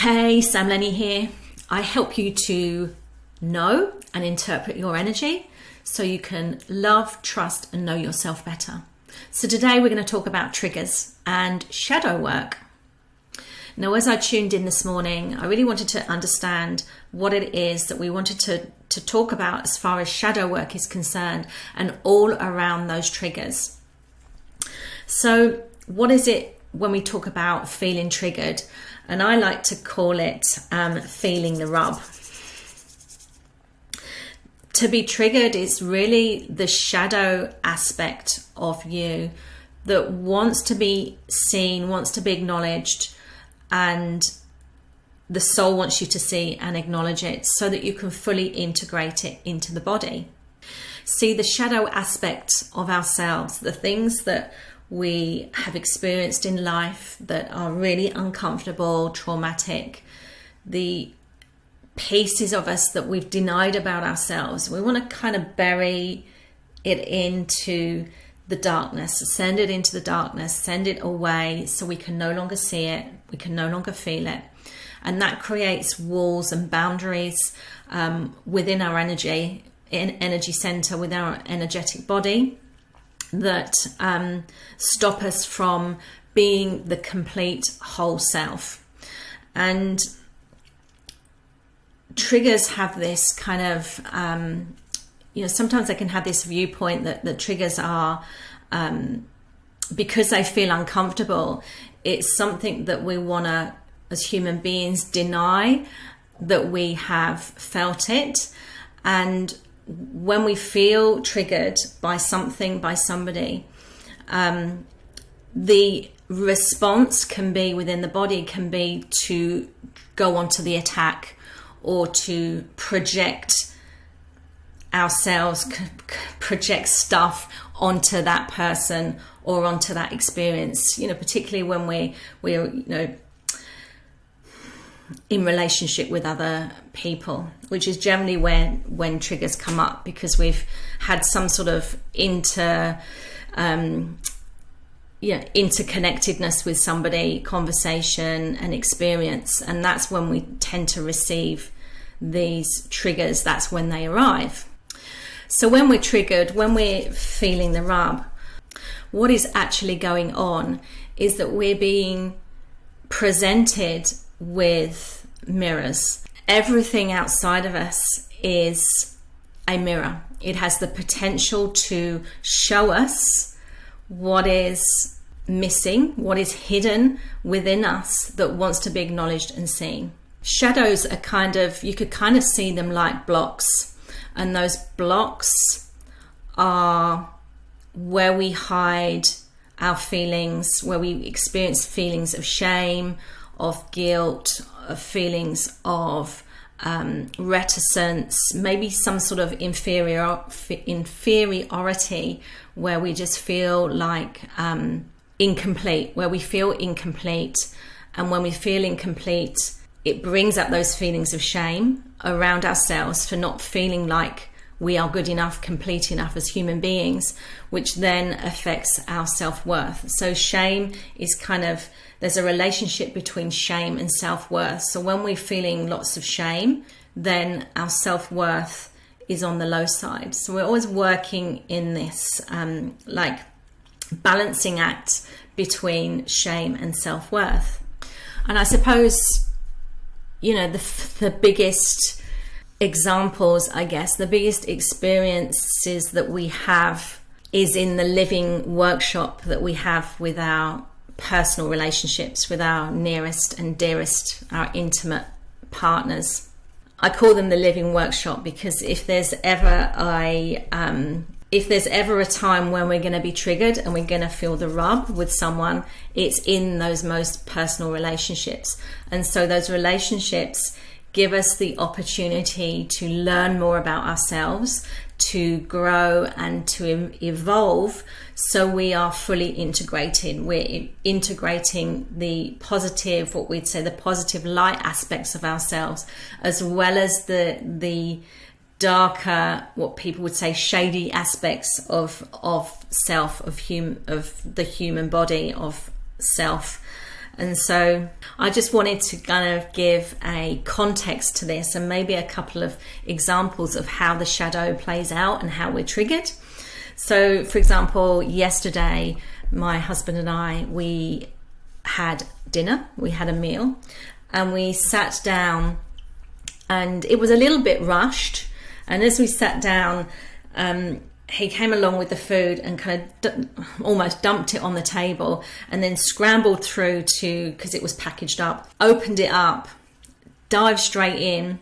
Hey, Sam Lenny here. I help you to know and interpret your energy so you can love, trust, and know yourself better. So today we're going to talk about triggers and shadow work. Now, as I tuned in this morning, I really wanted to understand what it is that we wanted to talk about as far as shadow work is concerned and all around those triggers. So what is it when we talk about feeling triggered? And I like to call it feeling the rub. To be triggered is really the shadow aspect of you that wants to be seen, wants to be acknowledged, and the soul wants you to see and acknowledge it so that you can fully integrate it into the body. See, the shadow aspect of ourselves, the things that we have experienced in life that are really uncomfortable, traumatic, the pieces of us that we've denied about ourselves, we want to kind of bury it into the darkness, send it into the darkness, send it away so we can no longer see it, we can no longer feel it. And that creates walls and boundaries within our energy center, with our energetic body, that stop us from being the complete whole self. And triggers have this kind of, sometimes they can have this viewpoint that the triggers are, because they feel uncomfortable, it's something that we want to, as human beings, deny that we have felt it. And when we feel triggered by something, by somebody, the response can be within the body, can be to go onto the attack or to project ourselves, project stuff onto that person or onto that experience, particularly when we're in relationship with other people, which is generally when triggers come up, because we've had some sort of interconnectedness with somebody, conversation and experience, and that's when we tend to receive these triggers. That's when they arrive. So when we're triggered, when we're feeling the rub, what is actually going on is that we're being presented with mirrors. Everything outside of us is a mirror. It has the potential to show us what is missing, what is hidden within us that wants to be acknowledged and seen. Shadows are you could kind of see them like blocks, and those blocks are where we hide our feelings, where we experience feelings of shame, of guilt, of feelings of reticence, maybe some sort of inferiority, where we just feel like incomplete, where we feel incomplete. And when we feel incomplete, it brings up those feelings of shame around ourselves for not feeling like we are good enough, complete enough as human beings, which then affects our self-worth. So shame is there's a relationship between shame and self-worth. So when we're feeling lots of shame, then our self-worth is on the low side. So we're always working in this balancing act between shame and self-worth. And I suppose, the biggest examples, I guess, the biggest experiences that we have is in the living workshop that we have with our personal relationships, with our nearest and dearest, our intimate partners. I call them the living workshop because if there's ever a time when we're going to be triggered and we're going to feel the rub with someone, it's in those most personal relationships. And so those relationships give us the opportunity to learn more about ourselves, to grow and to evolve, so we are fully integrated. We're integrating the positive, what we'd say the positive light aspects of ourselves, as well as the darker, what people would say shady aspects of self, of the human body, of self. And so I just wanted to kind of give a context to this and maybe a couple of examples of how the shadow plays out and how we're triggered. So, for example, yesterday, my husband and I, we had dinner, we had a meal, and we sat down, and it was a little bit rushed. And as we sat down, he came along with the food and kind of almost dumped it on the table, and then scrambled through because it was packaged up, opened it up, dived straight in,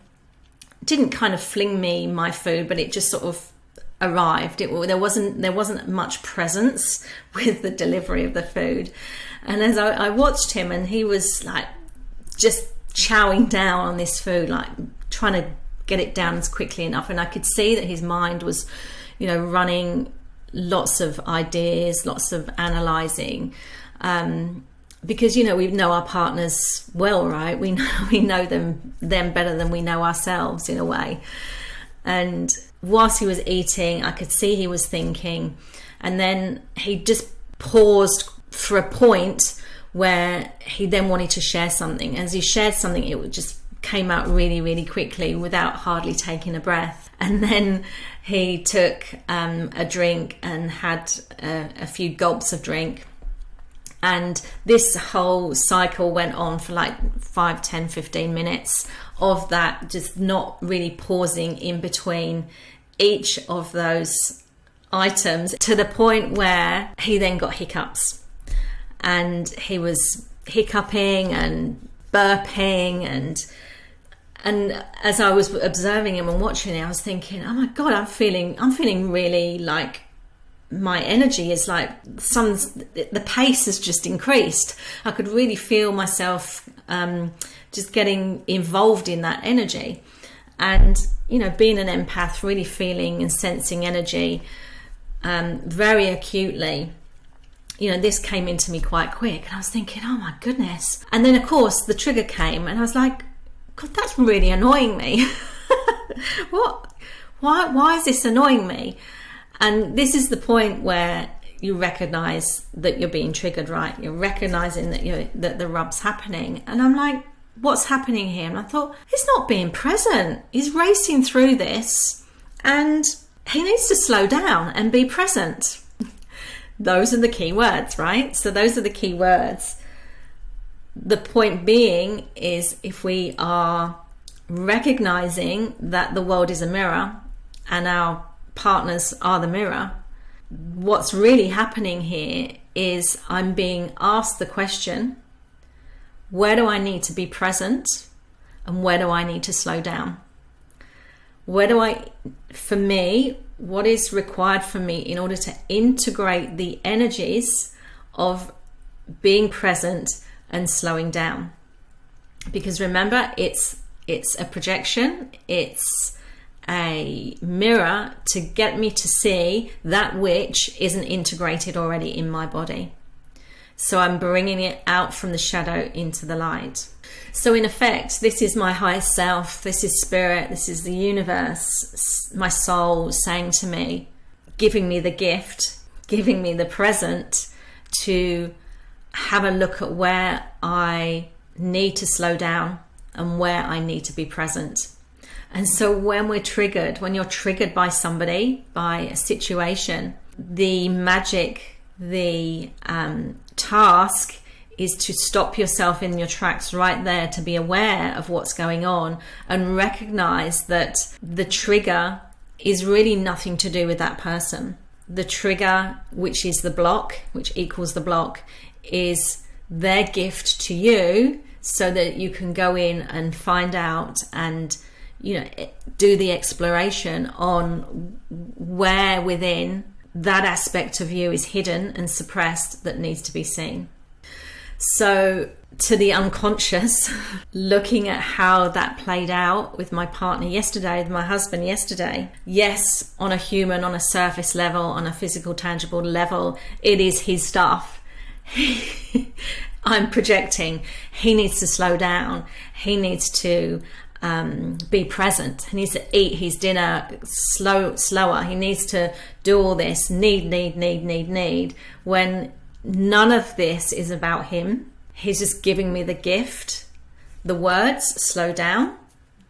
didn't kind of fling me my food, but it just sort of arrived. There wasn't much presence with the delivery of the food. And as I watched him, and he was like just chowing down on this food, like trying to get it down as quickly enough, and I could see that his mind was, running lots of ideas, lots of analysing, because we know our partners well, right? We know them better than we know ourselves in a way. And whilst he was eating, I could see he was thinking, and then he just paused for a point where he then wanted to share something. As he shared something, it just came out really, really quickly without hardly taking a breath. And then he took a drink and had a few gulps of drink. And this whole cycle went on for like 5, 10, 15 minutes of that, just not really pausing in between each of those items, to the point where he then got hiccups. And he was hiccuping and burping, and as I was observing him and watching it, I was thinking, oh my God, I'm feeling really like my energy is like the pace has just increased. I could really feel myself just getting involved in that energy. And, being an empath, really feeling and sensing energy very acutely, this came into me quite quick. And I was thinking, oh my goodness. And then, of course, the trigger came, and I was like, God, that's really annoying me. What? Why is this annoying me? And this is the point where you recognize that you're being triggered, right? You're recognizing that the rub's happening. And I'm like, what's happening here? And I thought, he's not being present. He's racing through this, and he needs to slow down and be present. Those are the key words, right? So those are the key words. The point being is, if we are recognizing that the world is a mirror and our partners are the mirror, what's really happening here is I'm being asked the question, where do I need to be present and where do I need to slow down? For me, what is required for me in order to integrate the energies of being present and slowing down? Because remember, it's a projection, it's a mirror to get me to see that which isn't integrated already in my body. So I'm bringing it out from the shadow into the light. So in effect, this is my higher self, this is spirit, this is the universe, my soul saying to me, giving me the gift, giving me the present to have a look at where I need to slow down and where I need to be present. And so when you're triggered by somebody, by a situation, the magic, the task is to stop yourself in your tracks right there, to be aware of what's going on and recognize that the trigger is really nothing to do with that person. The trigger, which is the block, which equals the block, is their gift to you so that you can go in and find out and do the exploration on where within that aspect of you is hidden and suppressed that needs to be seen. So to the unconscious, looking at how that played out with my partner yesterday, with my husband yesterday, yes, on a human, on a surface level, on a physical, tangible level, it is his stuff. I'm projecting. He needs to slow down. He needs to be present. He needs to eat his dinner slower. He needs to do all this need, when none of this is about him. He's just giving me the gift. The words, slow down.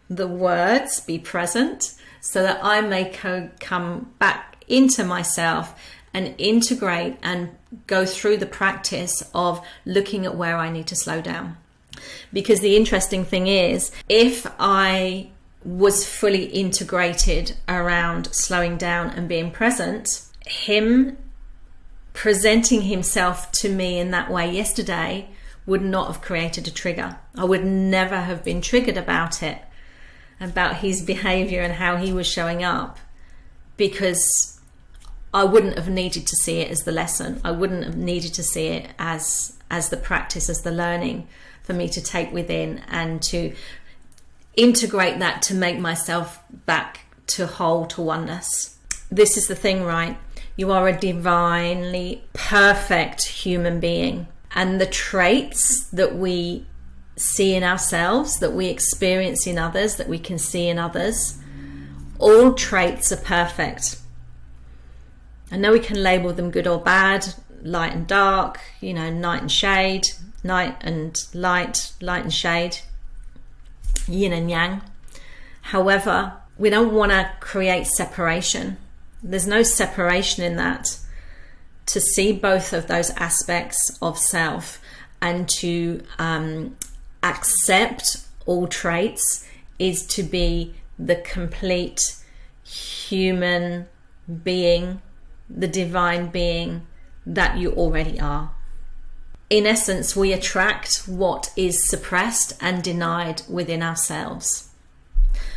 The words, be present, so that I may come back into myself and integrate and go through the practice of looking at where I need to slow down. Because the interesting thing is, if I was fully integrated around slowing down and being present, him presenting himself to me in that way yesterday would not have created a trigger. I would never have been triggered about it, about his behavior and how he was showing up, because I wouldn't have needed to see it as the lesson. I wouldn't have needed to see it as the practice, as the learning for me to take within and to integrate that to make myself back to whole, to oneness. This is the thing, right? You are a divinely perfect human being. And the traits that we see in ourselves, that we experience in others, that we can see in others, all traits are perfect. I know we can label them good or bad, light and dark, night and shade, night and light, light and shade, yin and yang. However, we don't want to create separation. There's no separation in that. To see both of those aspects of self and to accept all traits is to be the complete human being, the divine being that you already are. In essence, we attract what is suppressed and denied within ourselves.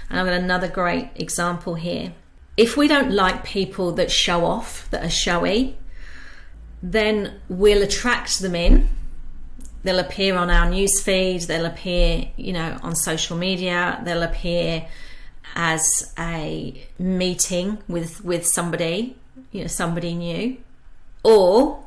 And I've got another great example here. If we don't like people that show off, that are showy, then we'll attract them in. They'll appear on our newsfeed, they'll appear, on social media, they'll appear as a meeting with somebody, somebody new. Or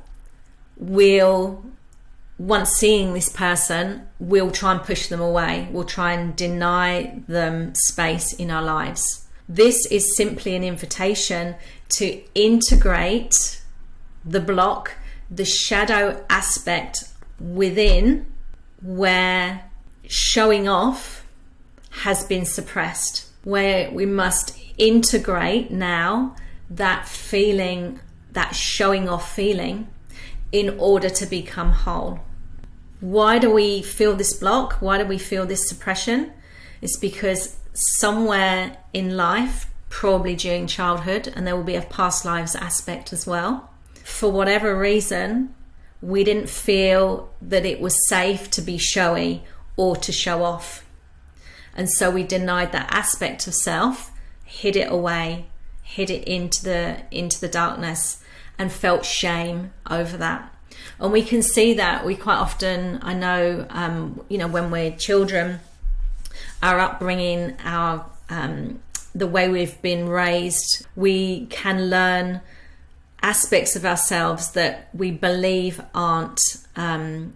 once seeing this person, we'll try and push them away. We'll try and deny them space in our lives. This is simply an invitation to integrate the block, the shadow aspect within where showing off has been suppressed, where we must integrate now that feeling, that showing off feeling, in order to become whole. Why do we feel this block? Why do we feel this suppression? It's because somewhere in life, probably during childhood, and there will be a past lives aspect as well, for whatever reason, we didn't feel that it was safe to be showy or to show off. And so we denied that aspect of self, hid it away, hid it into the darkness, and felt shame over that. And we can see that we quite often, I know, when we're children, our upbringing, the way we've been raised, we can learn aspects of ourselves that we believe aren't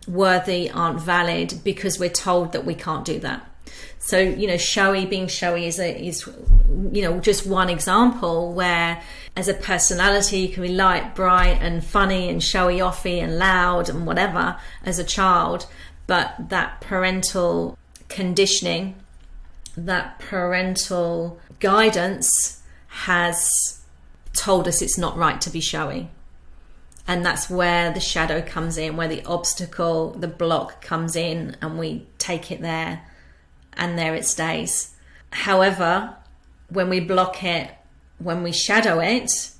worthy, aren't valid, because we're told that we can't do that. So, being showy is just one example where as a personality you can be light, bright and funny and showy offy and loud and whatever as a child, but that parental conditioning, that parental guidance has told us it's not right to be showy. And that's where the shadow comes in, where the obstacle, the block comes in, and we take it there, and there it stays. However, when we block it, when we shadow it,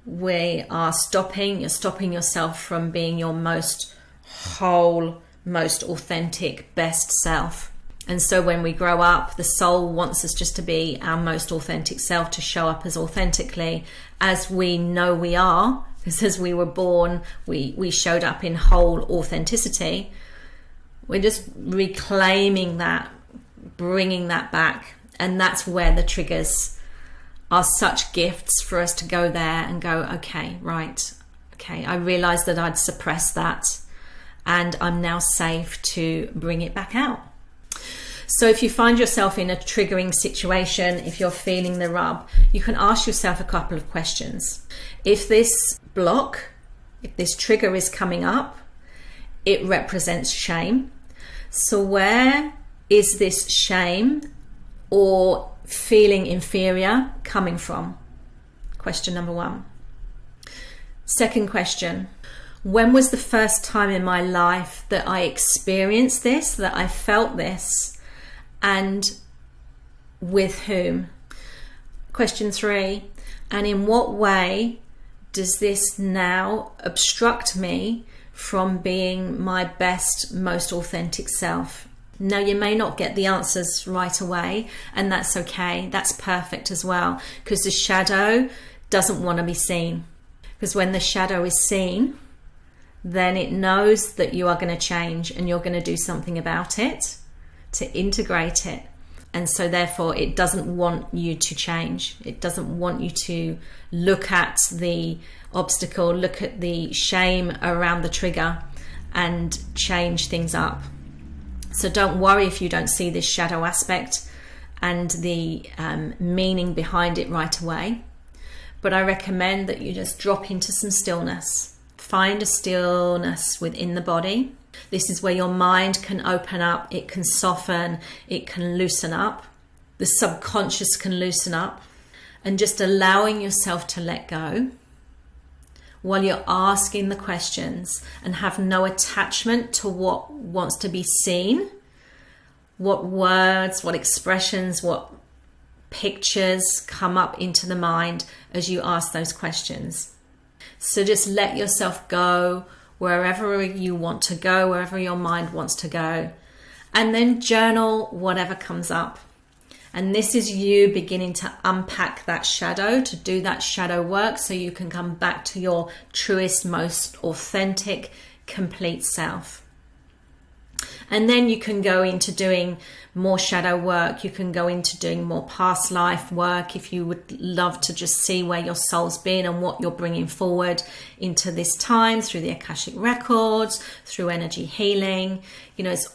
we are you're stopping yourself from being your most whole, most authentic, best self. And so when we grow up, the soul wants us just to be our most authentic self, to show up as authentically as we know we are, because as we were born, we showed up in whole authenticity. We're just reclaiming that, bringing that back. And that's where the triggers are such gifts for us to go there and go, okay, right. Okay, I realized that I'd suppressed that, and I'm now safe to bring it back out. So if you find yourself in a triggering situation, if you're feeling the rub, you can ask yourself a couple of questions. If this block, if this trigger is coming up, it represents shame. So where is this shame or feeling inferior coming from? Question number 1. Second question, when was the first time in my life that I experienced this, that I felt this, and with whom? Question 3, and in what way does this now obstruct me from being my best, most authentic self? Now, you may not get the answers right away, and that's okay. That's perfect as well, because the shadow doesn't want to be seen. Because when the shadow is seen, then it knows that you are going to change and you're going to do something about it to integrate it. And so therefore it doesn't want you to change. It doesn't want you to look at the obstacle, look at the shame around the trigger and change things up. So don't worry if you don't see this shadow aspect and the meaning behind it right away. But I recommend that you just drop into some stillness. Find a stillness within the body. This is where your mind can open up, it can soften, it can loosen up. The subconscious can loosen up. And just allowing yourself to let go while you're asking the questions and have no attachment to what wants to be seen, what words, what expressions, what pictures come up into the mind as you ask those questions. So just let yourself go wherever you want to go, wherever your mind wants to go, and then journal whatever comes up. And this is you beginning to unpack that shadow, to do that shadow work so you can come back to your truest, most authentic, complete self. And then you can go into doing more shadow work. You can go into doing more past life work if you would love to just see where your soul's been and what you're bringing forward into this time through the Akashic records, through energy healing. You know, it's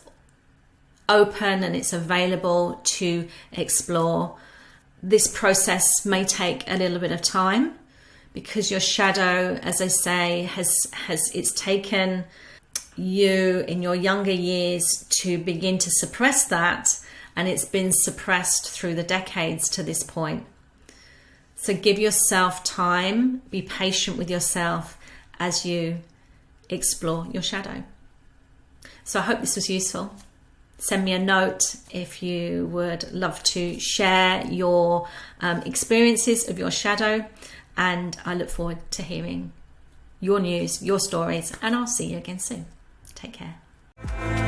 open and it's available to explore. This process may take a little bit of time because your shadow, as I say, it's taken you in your younger years to begin to suppress that, and it's been suppressed through the decades to this point. So give yourself time, be patient with yourself as you explore your shadow. So I hope this was useful. Send me a note if you would love to share your experiences of your shadow, and I look forward to hearing your news, your stories, and I'll see you again soon. Take care.